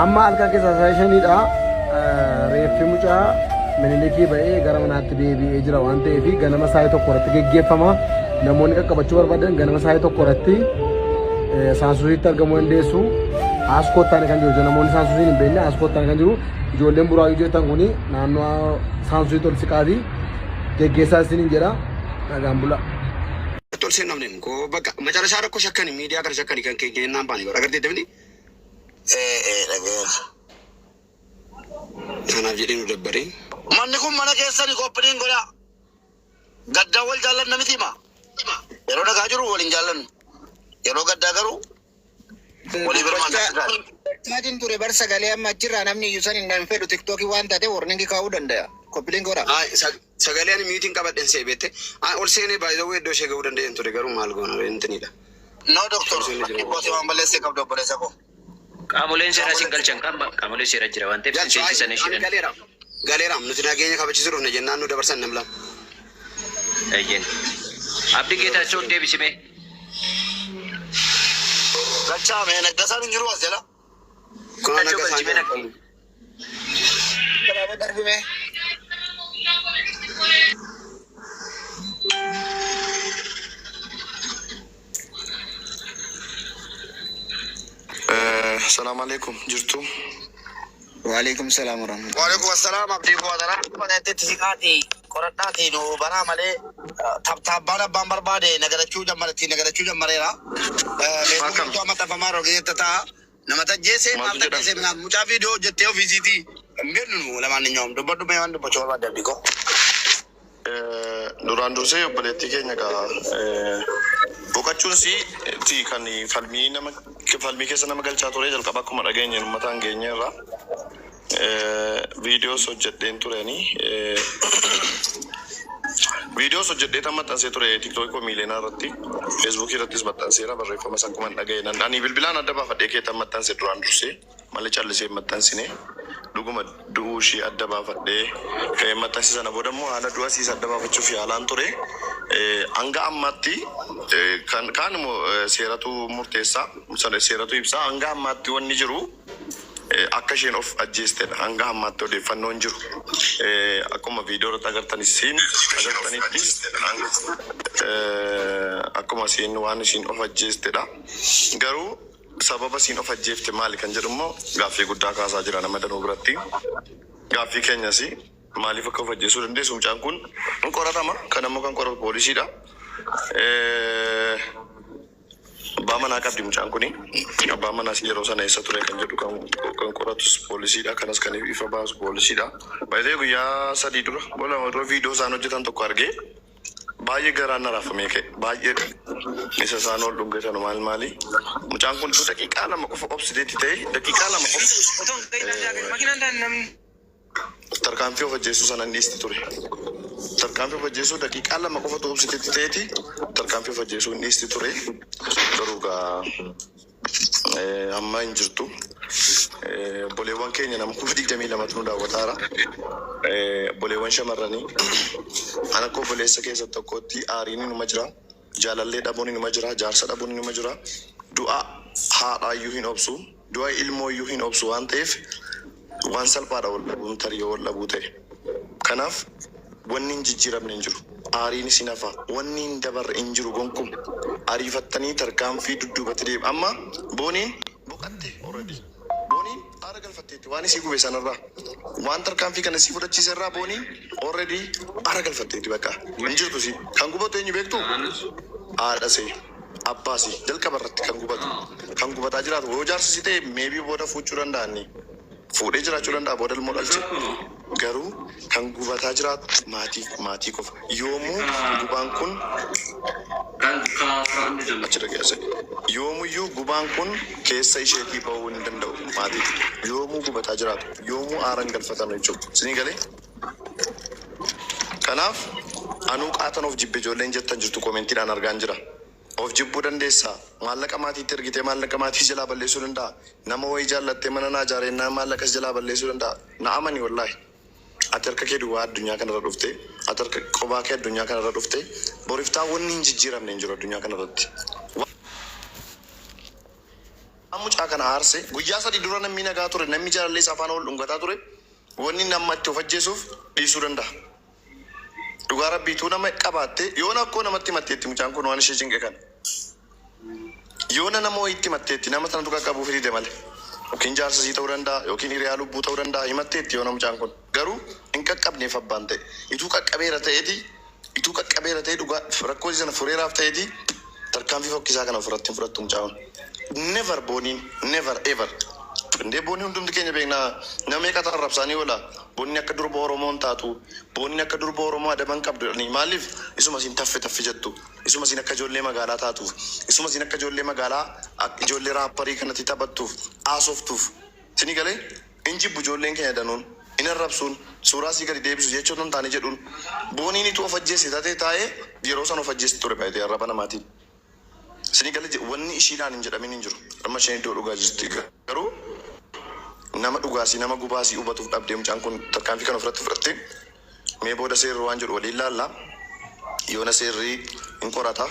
amma halkan keessa sessionidha reeffi mucaa Minilikii ba'ee gara manaatti deebi'ee jira waan ta'eef ganama saayii tokko irratti geggeeffama. Namoonni qaqqabachuu barbaadan ganama saayii tokko irratti saansusiitti argamuu dandeessu. Aaskootaan kan jiru namoonni saansusiin hin beekne aaskootaan kan jiru ijoolleen buraayyuu jettan kuni naannoo saansusiitti ol siqaatii geggeessaa isiniin jedha nagaan bula. Tolseen namni ko bakka macaraa rakkoo shakkanii miidiyaa gara shakkanii kan kennaan baanii bara agartee deemti. Dhageera. Kanaaf jedhee nu dabbaree. Manni kun mana keessanii qophiin godhaa. Gaddaa wal jaallanna miti hima. Yeroo dhagaa jiru waliin jaallannu. Yeroo gaddaa garuu walii birmaanna. Maatiin ture bar sagalee amma achirraa namni iyyuu san hin fedhu tiktookii waan taate warningi kaa'uu danda'a. Qophiin godhaa. Sagalee ani miitiin qabadhen see beette. Ol seenee baay'ee iddoo ishee ga'uu danda'een ture garuu maal goona intinidha. No doktor. Boosii waan balleessee qabdu obboleessa koo. Qaamoleen seeraa siin galchan qaamoleen seeraa jira waan ta'eef seensisan isheen. Galeeraam nuti nageenya kabachiisuu dhufne jennaan nu dabarsan namla. Ayyen. Abdi Geetaachoo deebisime. Gachaa mee naggasaan hin jiru as jala. Kun naggasaan jiru. Kanaafuu darbime. Assalamu alaikum jirtu. Waalaikum salam warahmatullahi. Waalaikum assalam abdii boodara. Koneetti tisiqaati qoradhaati nu baraa malee tabbaan abbaan barbaade nagarachuu jammareera. Beekumtu amma tafamaa rogeetta ta'a. Nama tajjeesee maal tajjeesee minaan mucaa viidiyoo hojjettee ofiisiitii mbeennu lamaan ni nyaam dubbadhu mee waan dubbachuu barbaade abdii koo. Duraan dursee obboleettii keenya gaa boqachuun si kan falmii keessa nama galchaa ture jalqaba akkuma dhageenye uummataan geenyeerra viidiyoos hojjedheen tureni viidiyoos hojjedhee maxxansee ture tiktookii koo miileenaa irratti feesbuukii irrattis maxxanseera barreeffama san akkuma dhageenye ani bilbilaan adda baafadhee keetan maxxanse duraan dursee malee callisee maxxansine dhuguma du'uu ishii adda baafadhee maxxansi sana booda immoo haala du'a isiis adda baafachuuf yaalaan ture. Hanga ammaatti kan seeratu murteessaa seeratu ibsaa hanga ammaatti wanni jiru akka isheen of ajjeestedha. Hanga ammaatti odeeffannoon jiru akkuma viidiyoo irratti agartanittis akkuma isheen waan isheen of ajjeestedha. Garuu sababa isheen of ajjeefte maali kan jedhu immoo gaaffii guddaa kaasaa jira nama danuu biratti. Gaaffii keenyas maaliif akka of ajjeesuu dandeessu mucaan kun hin qoratama kan ammoo kan qoratu poolisiidha. Abbaa manaa qabdi mucaan kuni abbaa manaas yeroo sana eessa ture kan jedhu kan qoratus poolisiidha kanas kan ifa baasu poolisiidha. Baay'ee guyyaa 3 dura bola viidiyoo isaan hojjetan tokko argee baay'ee garaan naraafamee ka'e baay'ee isa isaan ol dhungeessan maali mucaan kun daqiiqaa 2 qofa obsideetti ta'e daqiiqaa 2 qofa tarkaanfii of ajjeesuu sana dhiisti ture. Tarkaanfii of ajjeesuu daqiiqaa 2 qofa obsideetti ta'eeti tarkaanfii of ajjeesuu dhiisti ture. Garuu amma hin jirtu. Boleewwan keenya nama 22 nu daawwataara. Boleewwan shamarranii ana koo boleessa keessa tokkotti aariin numa jira. Jaalallee dhabuun numa jira. Jaarsa dhabuun numa jira. Du'a haadhaayyuu hin obsu. Du'a ilmooyyuu hin obsu waan ta'eef waan salphaadha wal dhabuun tarii wal dhabuu ta'e. Kanaaf wanni hin jijjiiramne hin jiru. Aariin isin hafa wanni hin dabarre hin jiru gonkum. Ariifattanii tarkaanfii dudduubatti deemu. Amma booniin boqatte already. Booniin aara galfatteetti waan isii gube sanarraa. Waan tarkaanfii kana isii fudhachiiserraa booniin already aara galfatteetti bakka. Hin jirtu si. Kan gubatu eenyu beektu? Haadhasee. Abbaasi jalqaba irratti kan gubatu. Kan gubataa jiraatu yoo jaarsi si ta'e meebii booda fuuchuu danda'anii. Fuudhee jiraachuu danda'a booda ilmoo dhalche. Garuu kan gubataa jiraatu maatii qofa. Yoomuu gubaan kun achirra keessa. Yoomuyyuu gubaan kun keessa isheetii bahuu hin danda'u maatii. Yoomuu gubataa jiraatu. Yoomuu aaran galfatame jechuudha. Sinii galee? Kanaaf anuu qaatan of jibbe ijoolleen jettan jirtu koomentiidhaan argaan jira. Of jibbuu dandeessaa maallaqa maatiitti ergitee maallaqa maatii jalaa balleessuu danda'a. Nama wayii jaallattee mana naa ijaaree maallaqas jalaa balleessuu danda'a. Na amani wallaahi. Ati harka kee duwwaa addunyaa kanarra dhufte ati harka qophaa kee addunyaa kanarra dhufte boriftaa wanni hin jijjiiramne hin jiru addunyaa kanarratti. Mucaa kana aarse guyyaa sadii dura namni nagaa ture namni jaalallee afaan ol dhungataa ture wanni namatti of ajjeesuuf dhiisuu danda'a. Dhugaa rabbiituu nama qabaatte yoona akkoo namatti matteetti mucaan kun waan ishee cinqe kana. Yoona nama itti matteetti nama sana dhugaa qabuuf hidhide malee. Yookiin jaarsasii ta'uu danda'a yookiin hiriyaa lubbuu ta'uu danda'a himatteetti yoona mucaan kun. Garuu hin qaqqabneef abbaan ta'e. Ituu qaqqabeera ta'ee dhugaa rakkoo sana fureeraaf ta'eeti tarkaanfii fokkisaa kana ofirratti hin fudhattu mucaan. Never boniin never ever. Ndee boonni hundumti keenya beeknaa nama meeqa ta'an rabsaanii oola. Boonni akka durba Oromoon taatu boonni akka durba Oromoo adaban qabdu maaliif isuma siin taffe jettu isuma siin akka ijoollee magaalaa taatuuf isuma siin akka ijoollee magaalaa ijoollee raapparii kanatti taphattuuf haasoftuuf sini galee injibbu ijoolleen keenya danuun hin arrabsuun suuraa sii gadi deebisu jechuun hin taane jedhuun booniin ituu of ajjeessi taa'ee yeroo san of ajjeessi ture baay'ee arraba namaatiin. Sini galee wanni ishiidhaan hin jedhamin hin jiru. Amma isheen iddoo dhugaa jirti garuu nama dhugaasii nama gubaasii hubatuuf dhabdee mucaan kun tarkaanfii kan ofirratti fudhatte mee booda seerri waan jedhu waliin laalla yoona seerri hin qorata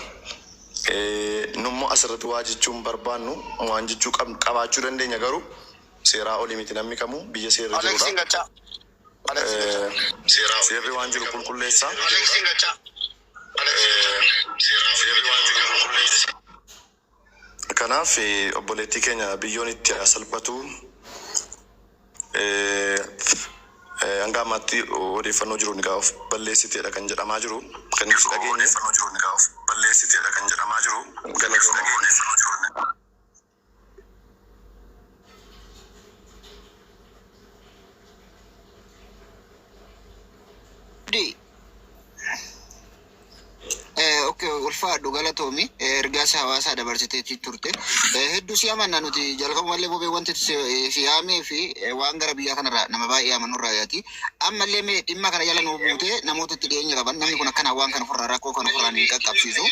nummoo asirratti waa jechuun barbaannu waan jechuu qabaachuu dandeenya garuu seeraa olii miti namni kamuu biyya seerri jirudha. Seerri waan jiru qulqulleessa. Kanaaf obboleettii keenya biyyoon itti salphatu hanga ammaatti odeeffannoo jiru ni gaaf balleessiteedha kan jedhamaa jiru kan ibsu dhageenye balleessiteedha kan jedhamaa jiru galatooma. Okay, ulfaadhu galatoomi ergaasa hawaasaa dabarsiteetii turte hedduu si amanna nuti jalqabumallee bobee wanti si haamee fi waan gara biyyaa kanarraa nama baay'ee amanurraa yaati ammallee mee dhimma kana jala nuu buutee namoota itti dhiyeenya qaban namni kun akkana waan kana ofirraa rakkoo kana ofirraa ni qaqqabsiisu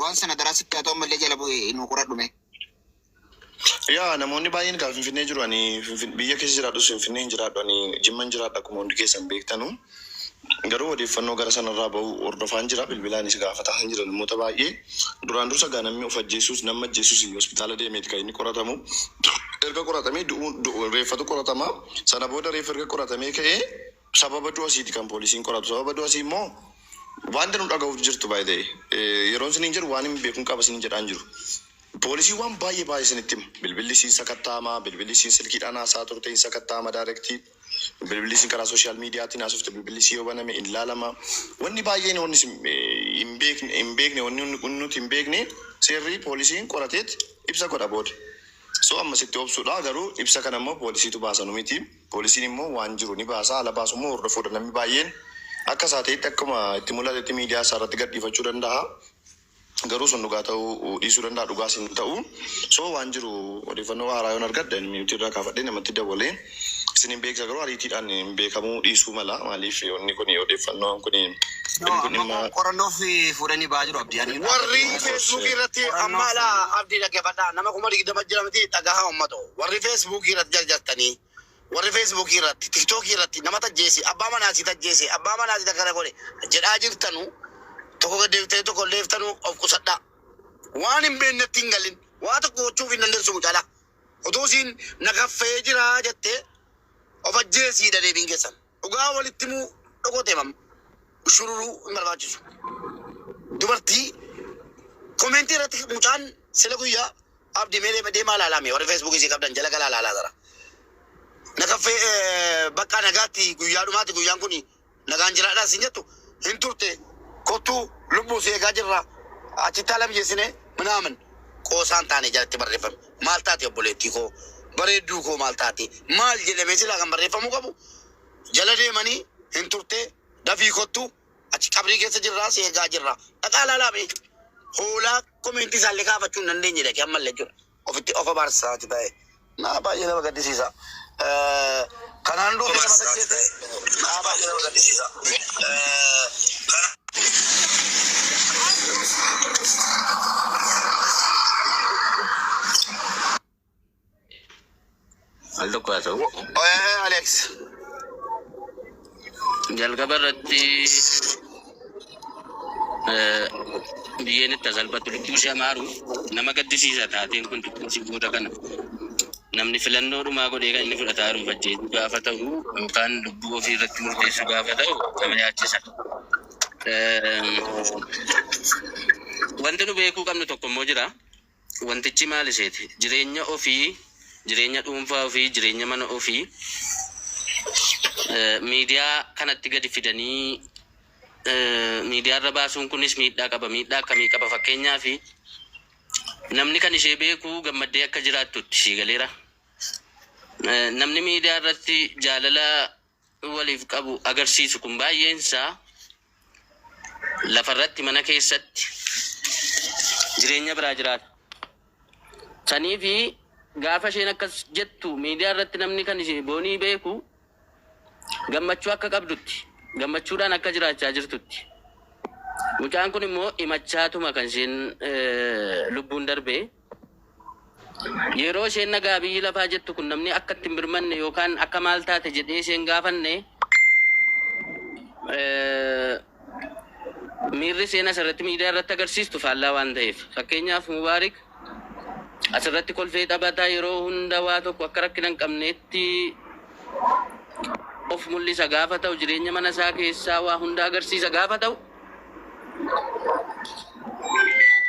waan sana daraasitti haa ta'u ammallee jala bu'ee nuu qoradhume. Yaa namoonni baay'een kan Finfinnee jiru ani biyya keessa jiraadhus Finfinnee hin jiraadhu ani Jimman jiraadha akkuma hundi keessan beektanu. Garuu odeeffannoo gara sanarraa bahu hordofaan jira bilbilaanis gaafataa hin jiran namoota baay'ee duraan dursa namni of ajjeesuus nama ajjeesuus hospitaala deemeeti kan inni qoratamu erga qoratamee reeffatu qoratama sana booda reeffa erga qoratamee ka'ee sababa du'asiiti kan poolisiin qoratu sababa du'asii immoo waan nu dhaga'uuf jirtu baay'ee yeroon siniin jiru waan hin beekuun qaba siniin jedhaan jiru. Poolisii waan baay'ee sinitti bilbilli siin sakattaamaa bilbilli siin silkiidhaan haasaa turte hin sakattaama daayirektii. Bilbilli siin karaa sooshaal miidiyaatiin haasofte bilbilli siin yoo baname hin laalama wanni baay'een wanni hin beekne wanni nuti hin beekne seerri poolisiin qorateet ibsa godha booda. So amma sitti obsuudha garuu ibsa kana immoo poolisiitu baasa miti poolisiin immoo waan jiru ni baasa ala baasu immoo hordofuudha namni baay'een akka saateetti akkuma itti mul'atetti miidiyaa isaa irratti gadhiifachuu danda'a. Garuu sun dhugaa ta'uu dhiisuu danda'a dhugaas hin ta'u. So waan jiru odeeffannoo haaraa yoon argadde nuti irraa kaafadhee namatti dabalee isin hin beeksa garuu ariitiidhaan hin beekamuu dhiisuu mala maaliif onni kun odeeffannoon kun dhimma qorannoo fi fuudhanii ba'aa jiru abdii warri feesbuukii irratti amma ala abdii dhaggeeffadhaa nama 20 jira miti dhagahaa uummatoo warri feesbuukii irratti jarjartanii warri feesbuukii irratti tiktookii irratti nama tajjeesi abbaa manaasii tajjeesi abbaa manaasii takkana godhe jedhaa jirtanu tokko gaddeeftee tokko leeftanu of qusadhaa waan hin beeknetti hin galin waa tokko gochuuf hin dandeessu mucaalaa utuu siin nagaffee jira jettee of ajjeesiidha deebiin keessan dhugaa walitti muu dhokotee mam shururuu hin barbaachisu dubartii komentii irratti mucaan sila guyyaa abdii mee deemaa laalame warri feesbuukii isii qabdan jala galaa laalaa jira nagaffee bakka nagaatti guyyaa dhumaatti guyyaan kun nagaan jiraadhaa siin jettu hin turte kottuu lubbuu si eegaa jirra achitti haala biyyeessine minaamin qoosaan taane jalatti barreeffame maal taate obboleettii koo bareedduu koo maal taate maal jedhamee silaa kan barreeffamuu qabu jala deemanii hin turte dafii kottuu achi qabrii keessa jirraa si eegaa jirra dhaqaa laalaame hoolaa komentii isaallee kaafachuu hin dandeenye dhaqee ammallee jira ofitti ofa baarsaa achi ta'e naa baay'ee nama gaddisiisa. Kanaan duuba nama gaddisiise naa baay'ee nama gaddisiisa. Aldo kuaso. Alex. Jalqaba irratti biyyeen itti salphatu lubbuu ishee maaru nama gaddisiisa taateen kun xiqqoosi booda kana namni filannoo dhumaa godhee kan inni fudhataa jiru fajjeetu gaafa ta'u yookaan lubbuu ofii irratti murteessu gaafa ta'u nama yaachisa. Wanti nu beekuu qabnu tokko immoo jira. Wantichi maal iseeti? Jireenya ofii, jireenya dhuunfaa ofii, jireenya mana ofii miidiyaa kanatti gadi fidanii miidiyaa irra baasuun kunis miidhaa qaba. Miidhaa akkamii qaba? Fakkeenyaaf namni kan ishee beeku gammaddee akka jiraattutti sii galeera. Namni miidiyaa irratti jaalala waliif qabu agarsiisu kun baay'een isaa lafarratti mana keessatti jireenya biraa jiraata. Sanii fi gaafa isheen akkas jettu miidiyaa irratti namni kan ishee boonii beeku gammachuu akka qabdutti, gammachuudhaan akka jiraachaa jirtutti. Mucaan kun immoo himachaatuma kan isheen lubbuun darbee. Yeroo isheen nagaa biyyi lafaa jettu kun namni akka itti hin birmanne yookaan akka maal taate jedhee isheen gaafanne miirri isheen asirratti miidiyaa irratti agarsiistu faallaa waan ta'eef. Fakkeenyaaf Mubaarik asirratti kolfee taphataa yeroo hunda waa tokko akka rakkina hin qabneetti of mul'isa gaafa ta'u, jireenya mana isaa keessaa waa hunda agarsiisa gaafa ta'u,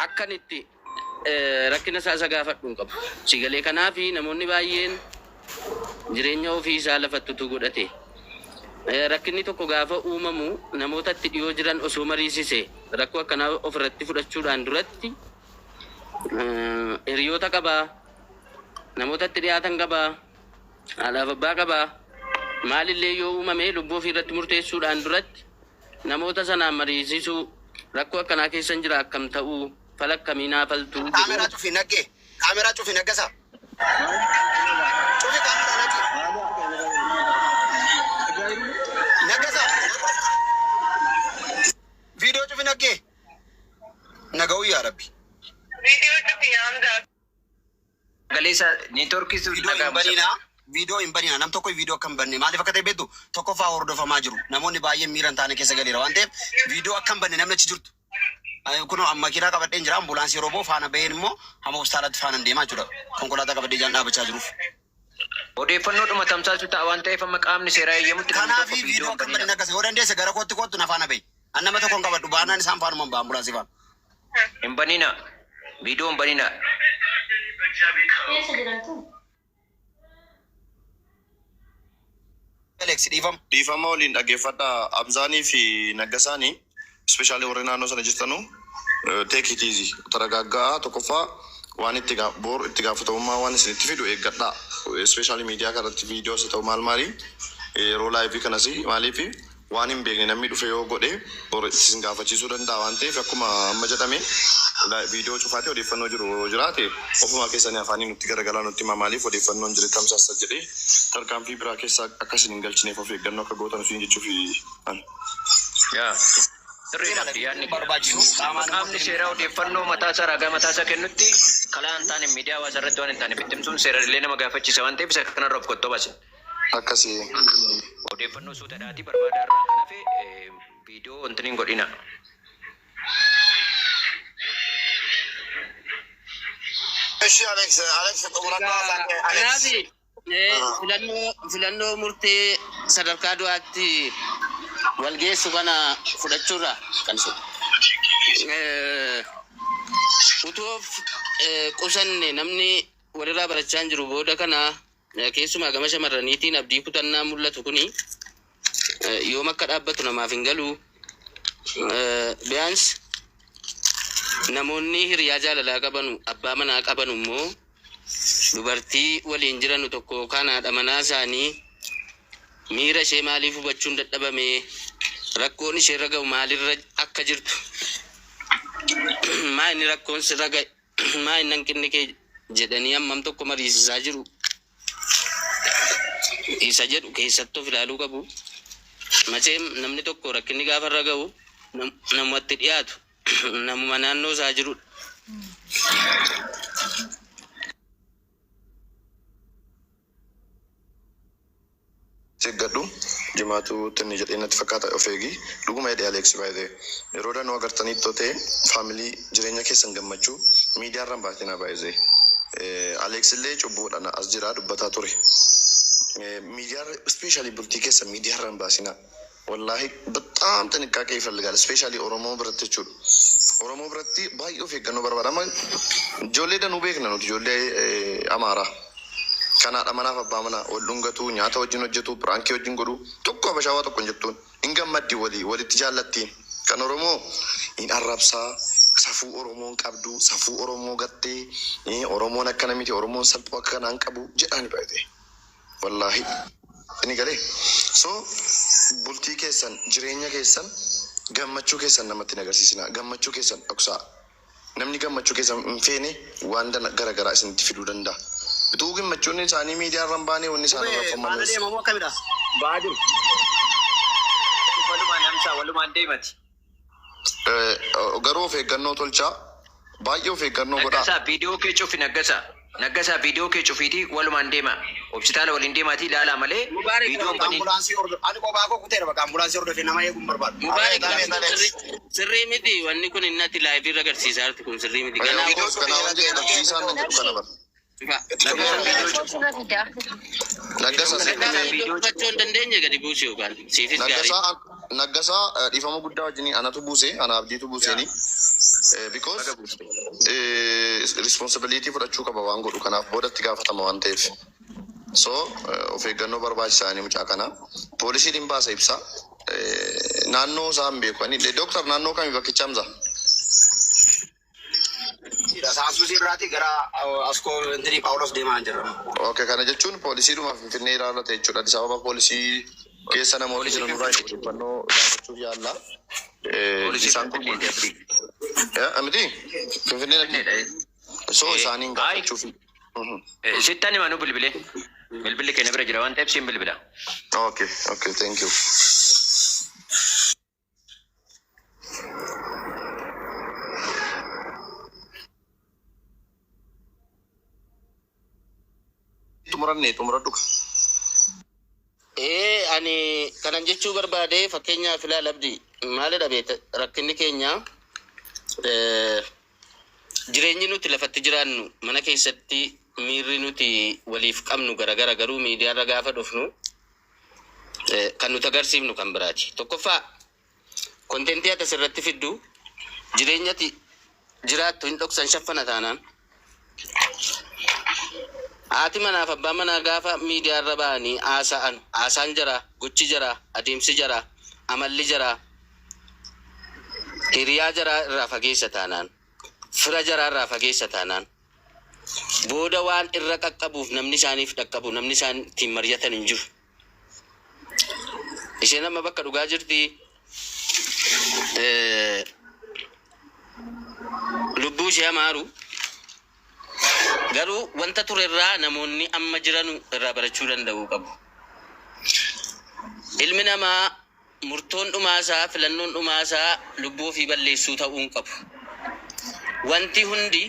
akkanitti rakkina isaa gaafadhu hin qabu. Sigalee kanaaf namoonni baay'een jireenya ofii isaa lafattutu godhate. Rakkinni tokko gaafa uumamu namoota itti dhiyoo jiran osoo mariisise rakkoo akkanaa ofirratti fudhachuudhaan duratti hiriyoota qabaa, namoota itti dhiyaatan qabaa, haadhaaf abbaa qabaa. Maalillee yoo uumame lubbuu ofii irratti murteessuudhaan duratti namoota sanaan mariisisuu rakkoo akkanaa keessa jira akkam ta'uu fala akkamii naafaltuu. Kaameraa cufi nagge. Kaameraa cufi naggasa. Cufi kaameraa nagge. Naggasa. Viidiyoo cufi nagge. Naga'uu yaa Rabbi. Viidiyoo cufi yaamsa. Galeessa neetworkii sun Viidiyoo Viidiyoo hin banina. Nam tokko viidiyoo akka hin banne maaliif akka ta'e beektu tokkoffaa hordofamaa jiru. Namoonni baay'een miira hin taane keessa galeera waan ta'eef viidiyoo akka hin banne namni achi jirtu. Kun makiinaa qabadheen jira. Ambulaansii yeroo ba'u faana baheen immoo hamma hospitaalatti faana deemaa jechuudha. Konkolaataa qabadhee jaan dhaabachaa jiruuf. odeeffannoodhuma tamsaasuu ta'a waan ta'eef amma qaamni seeraa eeyyamutti Kanaaf viidiyoo akka hin banne akkasii yoo dandeesse gara kootti na faana bahi. Nama tokko hin qabadhu baanaan isaan faanuma hin ba'a ambulaansii faana. hin banina. Viidiyoo hin banina. Alex Dhiifama waliin dhaggeeffadhaa Abzaanii fi Naggasaanii ispeeshaalii warri naannoo sana jirtanu take it easy taragaaggaa tokkoffaa waan itti gaafatamummaa waan isinitti fidu eeggadhaa ispeeshaalii miidiyaa kanatti viidiyoo isa ta'u maali yeroo laayivii kanas maaliif waan hin beekne namni dhufe yoo godhe isin gaafachiisuu danda'a waan ta'eef akkuma amma jedhame viidiyoo cufaatee odeeffannoo jiru jiraate ofuma keessanii afaanii nutti garagalaa nutti maaliif odeeffannoon jiru tamsaasa jedhee tarkaanfii biraa keessa akkasiin hin galchineef of eeggannoo akka gootan usiin jechuuf qaamni seeraa odeeffannoo mataa isaa ragaa mataa isaa kennutti kalaa hin taane miidiyaa hawaasaa irratti waan hin taane bittimsuun seeraalee nama gaafachiisa waan ta'eef isa kanarra of qottoo baase. akkasii Odeeffannoo suutaadhaatii barbaadaa irraa kan hafe viidiyoo wanti hin godhina. Filannoo murtee sadarkaa du'aatti walgeessu kana fudhachuurra kan utuu qusanne namni walirraa barachaa hin jiru booda kana keessumaa gama shamarraniitiin abdii kutannaa mul'atu kuni yoom akka dhaabbatu namaaf hin galu. Biyyaans namoonni hiriyaa jaalalaa qabanu abbaa manaa qabanu immoo dubartii waliin jiranu tokko yookaan haadha manaa isaanii miira ishee maaliif hubachuun dadhabame rakkoon ishee irra ga'u maalirra akka jirtu maa inni rakkoon sirra ga'e maa inni hanqinni kee jedhanii hammam tokko mariisisaa jiru. Isa jedhu keessattuu of ilaaluu qabu. Macheem namni tokko rakkinni gaafa irra ga'u namatti dhiyaatu namuma naannoo isaa jirudha. teeggadu jimaatu tinni jedhee natti fakkaata of eegi dhuguma jedhee Aleeksi baay'ee yeroo dhaan agartanii tootee faamilii jireenya keessan gammachuu miidiyaarraan baatina baay'ee Aleeksi illee cubbuudhaan as jira dubbataa ture miidiyaa ispeeshaalii bultii keessa miidiyaarraan baasina wallahi በጣም ጥንቃቄ ይፈልጋል ስፔሻሊ ኦሮሞ ብረት jechuudha ኦሮሞ ብረት baay'ee of eeggannoo barbaadama ijoollee danuu beekna nuti ijoollee amaaraa kanaadha manaaf abbaa mana wal dhungatu nyaata wajjin hojjetu piraankii wajjin godhu tokko abashaawaa tokko hin jettuun hin gammaddi walitti jaallattiin kan oromoo hin arrabsaa safuu oromoon qabdu safuu oromoo gattee oromoon akkana miti oromoon salphuu akka kanaan qabu jedhani baay'ee wallahi ini galee so bultii keessan jireenya keessan gammachuu keessan namatti agarsiisina gammachuu keessan dhoksaa namni gammachuu keessan hin feene waan garagaraa isinitti fiduu danda'a bituu gammachuun isaanii miidiyaarraan baanee wanni isaan raafamaniis baadu walumaan deemati garuu of eeggannoo tolchaa baay'ee of eeggannoo godhaa naggasaa viidiyoo kee cufi naggasaa viidiyoo kee cufiiti walumaan deema hospitaala waliin deemaati ilaalaa malee viidiyoon kun ani kophaa koo kuteera bakka ambulaansii hordofee nama eeguun barbaadu. Sirrii miti wanni kun innatti laayivii irra agarsiisaa jirti kun sirrii miti. Naggasaa dhiifama guddaa wajjin anatu buuse ana abdiitu buuseeni because responsibility fudhachuu qaba waan godhu kanaaf boodatti gaafatama waan ta'eef so of eeggannoo barbaachisaanii mucaa kana poolisiin baasa ibsa naannoo isaa hin beeku ani doktor naannoo kamii bakkicha hamza Saasuu sirraati gara askoo intini Paawulos deemaa jira. Okay kana jechuun poolisiidhumaaf Finfinnee ilaallata jechuudha Addis Ababa poolisii keessa namoonni jiran irraa odeeffannoo gaafachuuf yaalla. Isaan kun amiti Finfinnee so isaaniin gaafachuuf. Sittaan himanuu bilbilee keenya bira jira waan ta'eef siin bilbila. Okay thank you. Tumuradhu. Ani kanan jechuu barbaade fakkeenyaaf ilaala abdii maalidha beekta rakkinni keenya jireenyi nuti lafatti jiraannu mana keessatti miirri nuti waliif qabnu garagara garuu miidiyaarra gaafa dhufnu kan nuti agarsiifnu kan biraati. Tokkoffaa kontentii ati asirratti fiddu jireenyati jiraattu hin dhoksan shaffana taanaan haati manaaf abbaan manaa gaafa miidiyaarra ba'anii haasaan jira gochi jira adeemsi jira amalli jira hiriyaa jira irraa fageessa taanaan fira jira irraa fageessa taanaan booda waan irra qaqqabuuf namni isaaniif dhaqqabu namni isaan ittiin mari'atan hin jiru. Isheen amma bakka dhugaa jirti lubbuu ishee amaaru garuu wanta ture irraa namoonni amma jiranu irraa barachuu danda'uu qabu. Ilmi namaa murtoon dhumaasaa filannoon dhumaasaa lubbuu ofii balleessuu ta'uu hin qabu. Wanti hundi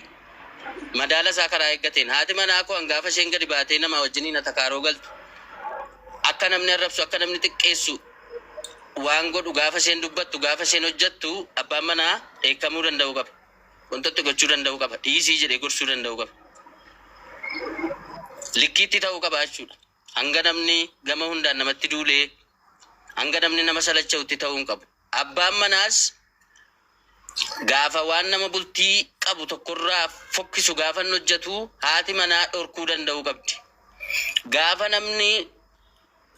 madaala isaa karaa eeggateen haati manaa koo hangaafa isheen gadi baatee nama wajjiniin atakaaroo galtu akka namni arrabsu akka namni xiqqeessu waan godhu gaafa isheen dubbattu gaafa isheen hojjettu abbaan manaa eekamuu danda'uu qaba. Wantatti gochuu danda'uu qaba. Dhiisii jedhee gorsuu danda'uu qaba. Likkiitti ta'uu qaba jechuudha. Hanga namni gama hundaan namatti duulee hanga namni nama salacha'utti ta'uu hin qabu. Abbaan manaas gaafa waan nama bultii qabu tokkorraa fokkisu gaafa inni hojjetu haati manaa dhorkuu danda'uu qabdi. Gaafa namni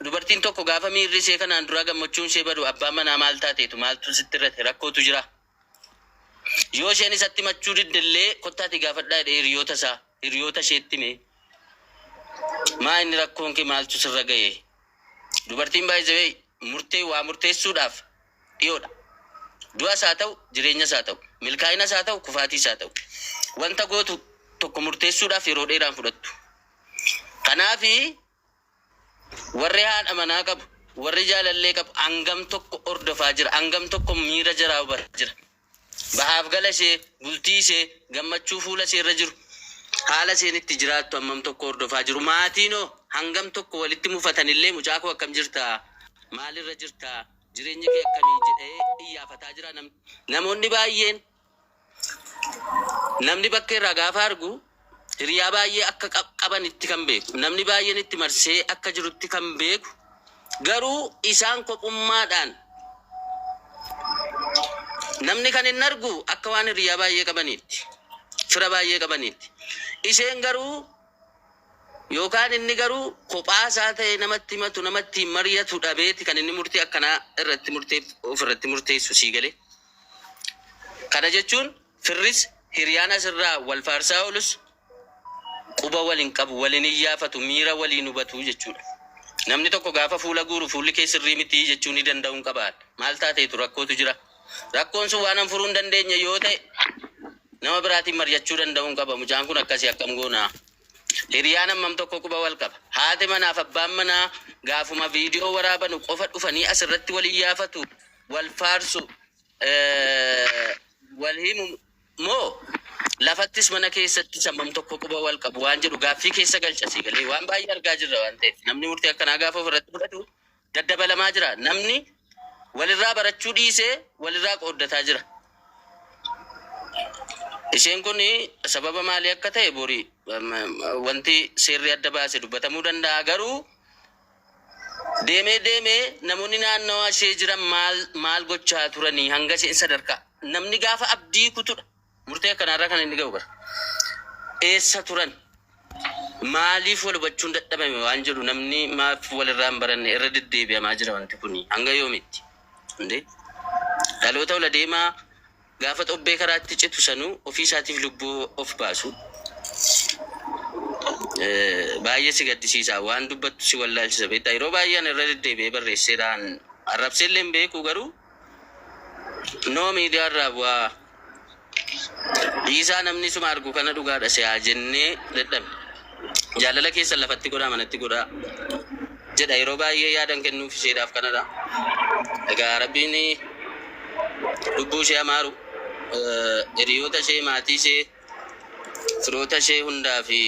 dubartiin tokko gaafa miirri ishee kanaan duraa gammachuun ishee badu abbaan manaa maal taateetu maaltu sitti irratti rakkootu jira. Yoo isheen isatti machuu diddillee kottaati gaafadhaa jedhee hiriyoota isheetti mee maa inni rakkoon kee maaltu sirra ga'e. Dubartiin baay'ee murtee waa murteessuudhaaf dhiyoodha. Du'as haa ta'u jireenyas haa ta'u milkaa'inas haa ta'u kufaatiis haa ta'u wanta gootu tokko murteessuudhaaf yeroo dheeraan fudhattu. Kanaafi warri haadha manaa qabu warri jaalallee qabu hangam tokko ordofaa jira hangam tokko miira jiraa hubataa jira. Bahaaf gala ishee bultii ishee gammachuu fuula ishee irra jiru haala isheen itti jiraattu hammam tokko hordofaa jiru. Maatiinoo hangam tokko walitti mufatanillee mucaa koo akkam jirta maalirra jirta jireenya kee akkamii jedhee iyyafataa jira namoonni baay'een. Namni bakka irraa gaafa argu hiriyaa baay'ee akka qaban itti kan beeku, namni baay'een itti marsee akka jirutti kan beeku, garuu isaan kophummaadhaan namni kan hin argu akka waan hiriyaa baay'ee qabaniitti, fira baay'ee qabaniitti. Isheen garuu yookaan inni garuu kophaa isaa ta'e namatti himatu, namatti mari'atu dhabeeti kan inni murtii akkanaa ofirratti murteessu sii galee. Kana jechuun firris hiriyaan asirraa wal faarsaa oolus quba waliin qabu, waliin iyyaafatu, miira waliin hubatu jechuudha. Namni tokko gaafa fuula guuru fuulli kee sirrii miti jechuu ni danda'uun qabaadha. Maal taateetu rakkootu jira. Rakkoon sun waan furuu hin dandeenye yoo ta'e nama biraatiin mari'achuu danda'uun qaba. Mucaan kun akkasii akkam goonaa. Hiriyaan hammam tokko quba wal qaba. Haati manaaf abbaan manaa gaafuma viidiyoo waraabanu qofa dhufanii asirratti wal iyyaafatu, wal faarsu, wal himu moo lafattis mana keessatti hammam tokko quba wal qabu waan jedhu gaaffii keessa galchasii galee waan baay'ee argaa jirra waan ta'eef namni murtii akkanaa gaafa ofirratti fudhatu daddabalamaa jira. Namni walirraa barachuu dhiisee walirraa qooddataa jira. Isheen kun sababa maalii akka ta'e borii wanti seerri adda baase dubbatamuu danda'a. Garuu deemee namoonni naannawaa ishee jiran maal gochaa turanii hanga isheen sadarkaa namni gaafa abdii kutudha. Murtee akkanarraa kan inni ga'u bara. Eessa turan? Maaliif wal hubachuun dadhabame waan jedhu namni maaf walirraa hin baranne irra deddeebi'amaa jira wanti kuni hanga yoomitti? Dhaloota ola deemaa gaafa xobbee karaatti citu sanuu ofii isaatiif lubbuu of baasu. Baay'ee si gaddisiisa waan dubbattu si wallaalchisa beektaa yeroo baay'een irra deddeebi'ee barreesseedhaan arrabseellee hin beeku garuu noo miidiyaarraa bu'aa dhiisaa namni suma argu kana dhugaadha si'aa jennee dadhabne. Jaalala keessan lafatti godhaa manatti godhaa jedha yeroo baay'ee yaadan kennuuf isheedhaaf kanadha. Egaa rabbiin lubbuu ishee amaaru hiriyoota ishee maatii ishee firoota ishee hundaa fi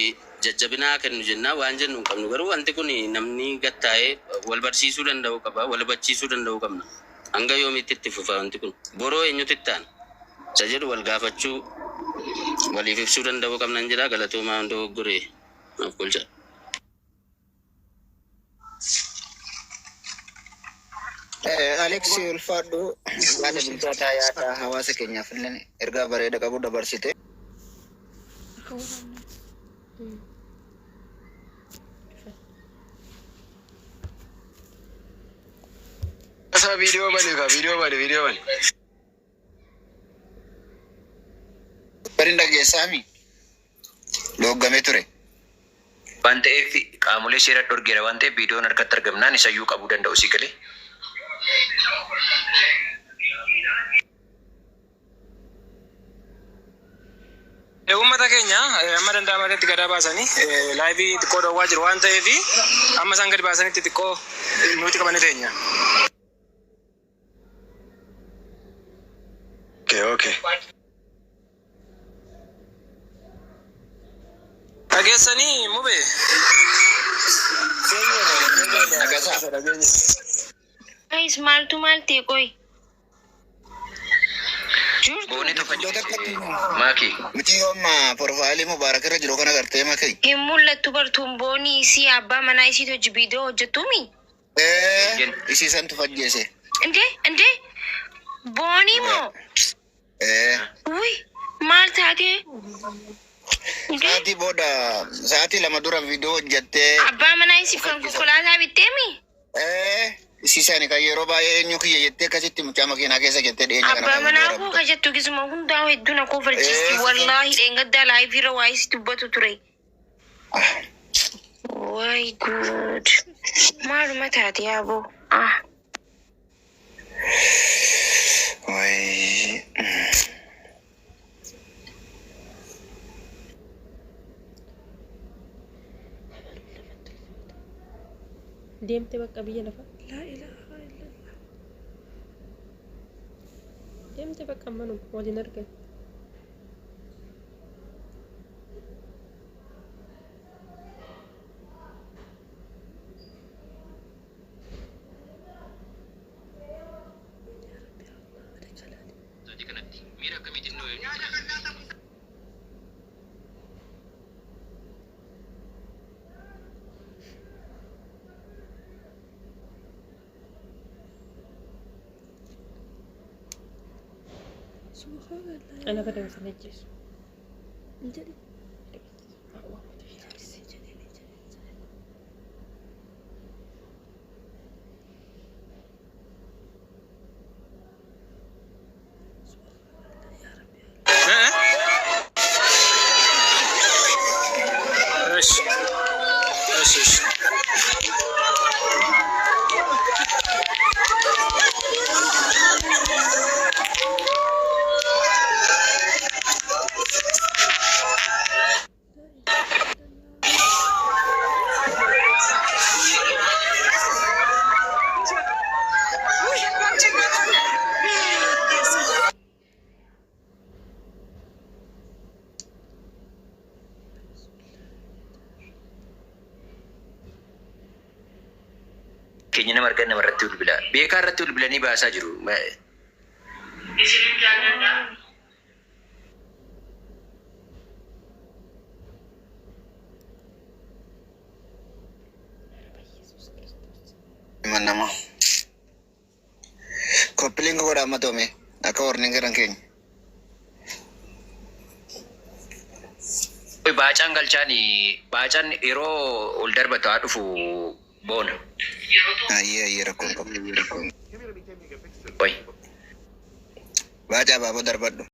jajjabinaa kennu jennaa waan jennu hin qabnu. Garuu wanti kun namni gattaa'ee wal barsiisuu danda'u qaba, wal hubachiisuu danda'u qabna. Hanga yoomitti itti fufa wanti kun boroo eenyutti ittaan isa jedhu wal gaafachuu waliif ibsuu danda'u qabnan jedha. Galatoomaa hunda hoggoree naaf golcha. Aleksi ulfaadhu yaada bilchaataa yaada hawaasa keenyaaf illee ergaa bareeda qabu dabarsite. Asa video bane. Barinda geessami loggame ture. Waan ta'eef qaamolee seera dhorgeera waan ta'eef viidiyoon harkatti argamnaan isayyuu qabuu danda'u si galee. Uummata keenya amma danda'ametti gadi baasanii laayivii xiqqoo dhowwaa jiru waan ta'eef amma isaan gadi baasanitti xiqqoo nuti qabanii teenya. Okay. Dhageessanii mubee. Guys, maaltu maal ta'e qoy. Booni tokko maaki. Miti yooma profaayilii Mubaarak irra jiru kana gartee makai. Hin mul'attu bartuun boonii isii abbaa manaa isiitu hojii viidiyoo hojjettuumi. Isiisantu fajjeese. Inde boonii moo? Uy, maal taatee? Sa'aatii booda sa'aatii lama dura viidiyoo hojjettee. Abbaa manaa isiif kan konkolaataa bitteemi? Isiisani kan yeroo baay'ee eenyu kiyya jettee akkasitti mucaa makiinaa keessa jettee dhiyeenya kana. Abbaa manaa koo ka jettu gisuma hundaa hedduu na koo farchiisti. Wallaahi dheengaddaa laayiviirra waa isi dubbatu ture. Waay guud. Maaluma taate yaaboo? Waay. deemte bakka biyya lafa laa ilaaha illallah deemte bakka manum waliin argan أنا بدأ أسنجس ايش Kenya nama argan nama ratu bila. Bekar ratu bila ni bahasa juru. Mana mo? Kopiling ko dah matu me. Aku warning kerang keng. Oi bacaan galchani. Bacaan iro older batu adufu bon. Iya rakun. Oi. Baca apa darbadu.